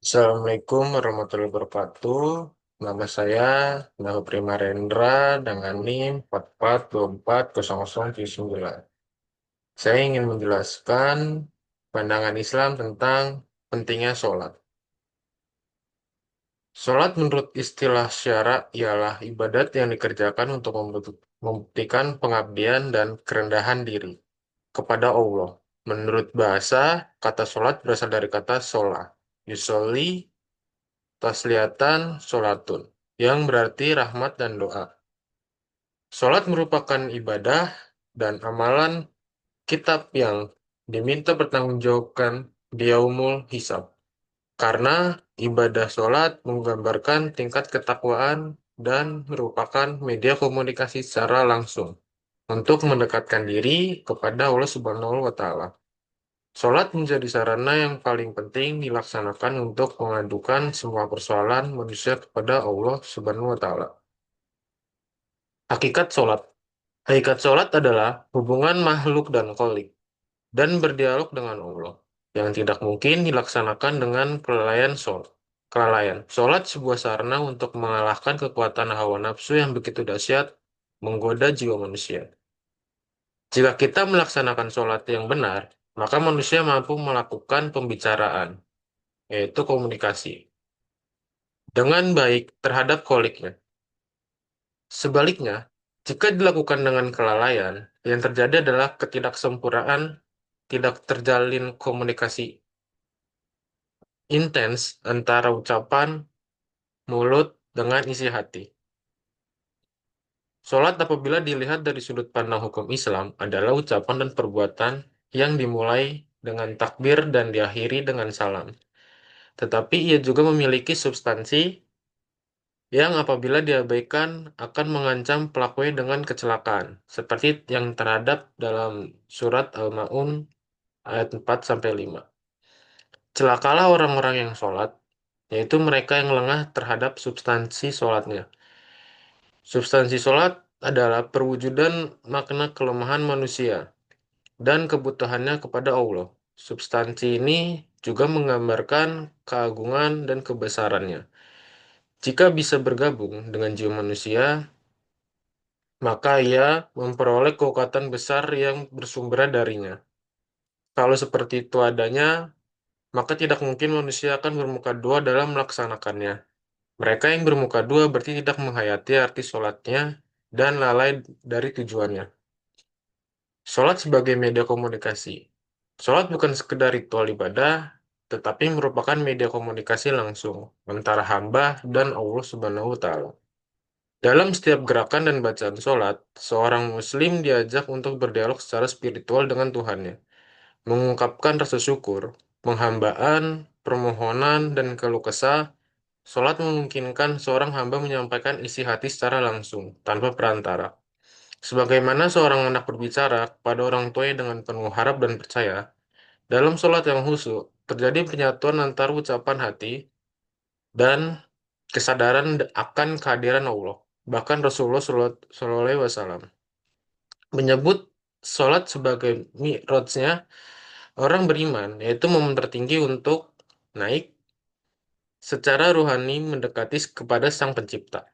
Assalamualaikum warahmatullahi wabarakatuh. Nama saya Nahul Primarendra dengan NIM 44240079. Saya ingin menjelaskan pandangan Islam tentang pentingnya sholat. Sholat menurut istilah syara ialah ibadat yang dikerjakan untuk membuktikan pengabdian dan kerendahan diri kepada Allah. Menurut bahasa, kata sholat berasal dari kata sholah. Yusoli tasliyatan sholatun, yang berarti rahmat dan doa. Sholat merupakan ibadah dan amalan kitab yang diminta bertanggungjawabkan di yaumul hisab. Karena ibadah sholat menggambarkan tingkat ketakwaan dan merupakan media komunikasi secara langsung untuk mendekatkan diri kepada Allah Subhanahu wa Ta'ala. Sholat menjadi sarana yang paling penting dilaksanakan untuk mengadukan semua persoalan manusia kepada Allah Subhanahu wa Ta'ala. Hakikat sholat. Hakikat sholat adalah hubungan makhluk dan kholik dan berdialog dengan Allah yang tidak mungkin dilaksanakan dengan kelalaian sholat. Kelalaian. Sholat sebuah sarana untuk mengalahkan kekuatan hawa nafsu yang begitu dahsyat menggoda jiwa manusia. Jika kita melaksanakan sholat yang benar, maka manusia mampu melakukan pembicaraan, yaitu komunikasi, dengan baik terhadap koliknya. Sebaliknya, jika dilakukan dengan kelalaian, yang terjadi adalah ketidaksempurnaan, tidak terjalin komunikasi intens antara ucapan mulut dengan isi hati. Sholat apabila dilihat dari sudut pandang hukum Islam adalah ucapan dan perbuatan yang dimulai dengan takbir dan diakhiri dengan salam. Tetapi ia juga memiliki substansi yang apabila diabaikan akan mengancam pelakunya dengan kecelakaan, seperti yang terhadap dalam surat Al-Ma'un ayat 4-5. Celakalah orang-orang yang sholat, yaitu mereka yang lengah terhadap substansi sholatnya. Substansi sholat adalah perwujudan makna kelemahan manusia dan kebutuhannya kepada Allah. Substansi ini juga menggambarkan keagungan dan kebesarannya. Jika bisa bergabung dengan jiwa manusia, maka ia memperoleh kekuatan besar yang bersumber darinya. Kalau seperti itu adanya, maka tidak mungkin manusia akan bermuka dua dalam melaksanakannya. Mereka yang bermuka dua berarti tidak menghayati arti sholatnya dan lalai dari tujuannya. Sholat sebagai media komunikasi. Sholat bukan sekedar ritual ibadah, tetapi merupakan media komunikasi langsung antara hamba dan Allah Subhanahu wa Ta'ala. Dalam setiap gerakan dan bacaan sholat, seorang muslim diajak untuk berdialog secara spiritual dengan Tuhannya, mengungkapkan rasa syukur, penghambaan, permohonan, dan keluh kesah. Sholat memungkinkan seorang hamba menyampaikan isi hati secara langsung, tanpa perantara. Sebagaimana seorang anak berbicara kepada orang tuanya dengan penuh harap dan percaya, dalam sholat yang khusyuk, terjadi penyatuan antara ucapan hati dan kesadaran akan kehadiran Allah. Bahkan Rasulullah Shallallahu Alaihi Wasallam menyebut sholat sebagai mi'rajnya orang beriman, yaitu momen tertinggi untuk naik secara rohani mendekati kepada Sang Pencipta.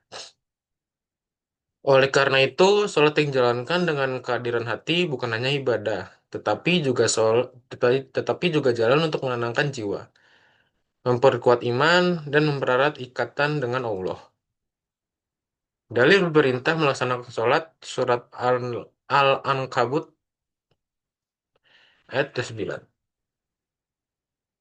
Oleh karena itu, sholat yang dijalankan dengan kehadiran hati bukan hanya ibadah, tetapi juga jalan untuk menenangkan jiwa, memperkuat iman, dan mempererat ikatan dengan Allah. Dalil berperintah melaksanakan sholat surat Al-Ankabut ayat 9.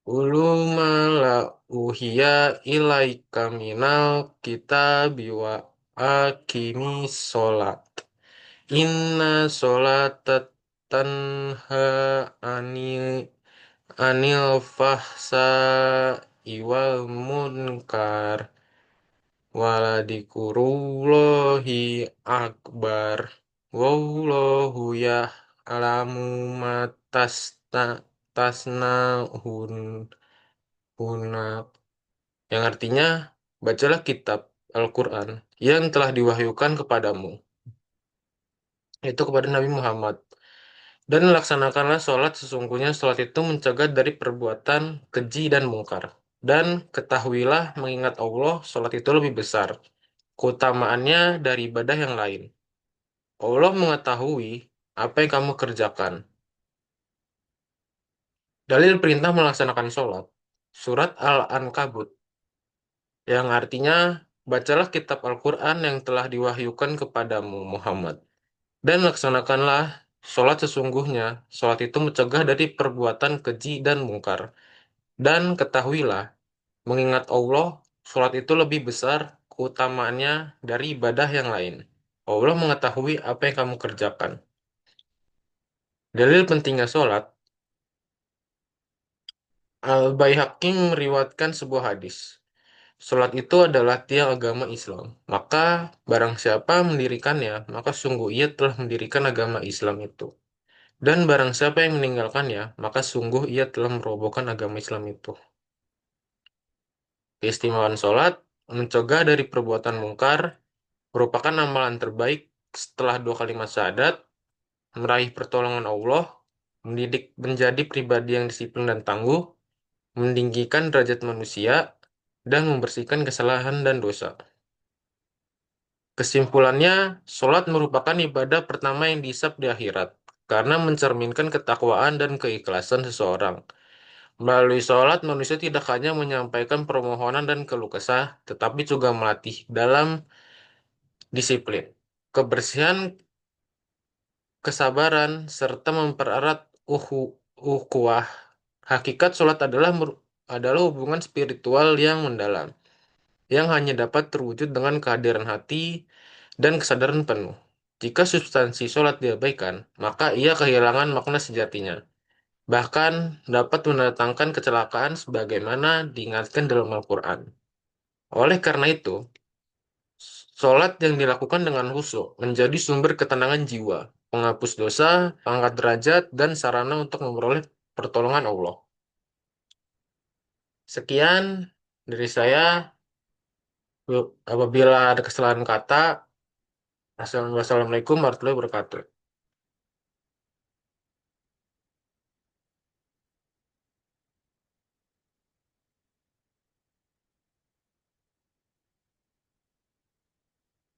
Ulumala uhiya ilaika minal kitabi wa akimi sholat. Inna sholata tanha anil fahsa iwal munkar waladikurullahi akbar wallahu ya'lamu tasnahun hunak, yang artinya bacalah kitab Al-Quran yang telah diwahyukan kepadamu, itu kepada Nabi Muhammad. Dan laksanakanlah sholat, sesungguhnya sholat itu mencegah dari perbuatan keji dan mungkar. Dan ketahuilah mengingat Allah, sholat itu lebih besar. Keutamaannya dari ibadah yang lain. Allah mengetahui apa yang kamu kerjakan. Dalil perintah melaksanakan sholat. Surat Al-Ankabut, yang artinya, bacalah kitab Al-Quran yang telah diwahyukan kepadamu, Muhammad. Dan laksanakanlah sholat sesungguhnya. Sholat itu mencegah dari perbuatan keji dan mungkar. Dan ketahuilah, mengingat Allah, sholat itu lebih besar keutamaannya dari ibadah yang lain. Allah mengetahui apa yang kamu kerjakan. Dalil pentingnya sholat, Al-Baihaqi meriwayatkan sebuah hadis. Sholat itu adalah tiang agama Islam. Maka barang siapa mendirikannya, maka sungguh ia telah mendirikan agama Islam itu. Dan barang siapa yang meninggalkannya, maka sungguh ia telah merobohkan agama Islam itu. Keistimewaan sholat, mencegah dari perbuatan mungkar, merupakan amalan terbaik setelah dua kalimat syahadat, meraih pertolongan Allah, mendidik menjadi pribadi yang disiplin dan tangguh, meninggikan derajat manusia, dan membersihkan kesalahan dan dosa. Kesimpulannya, sholat merupakan ibadah pertama yang dihisab di akhirat, karena mencerminkan ketakwaan dan keikhlasan seseorang. Melalui sholat, manusia tidak hanya menyampaikan permohonan dan keluh kesah, tetapi juga melatih dalam disiplin, kebersihan, kesabaran, serta mempererat ukhuwah. Hakikat sholat adalah hubungan spiritual yang mendalam, yang hanya dapat terwujud dengan kehadiran hati dan kesadaran penuh. Jika substansi sholat diabaikan, maka ia kehilangan makna sejatinya. Bahkan dapat mendatangkan kecelakaan sebagaimana diingatkan dalam Al-Quran. Oleh karena itu, sholat yang dilakukan dengan khusyuk menjadi sumber ketenangan jiwa, penghapus dosa, pengangkat derajat, dan sarana untuk memperoleh pertolongan Allah. Sekian dari saya. Apabila ada kesalahan kata, Assalamualaikum warahmatullahi wabarakatuh.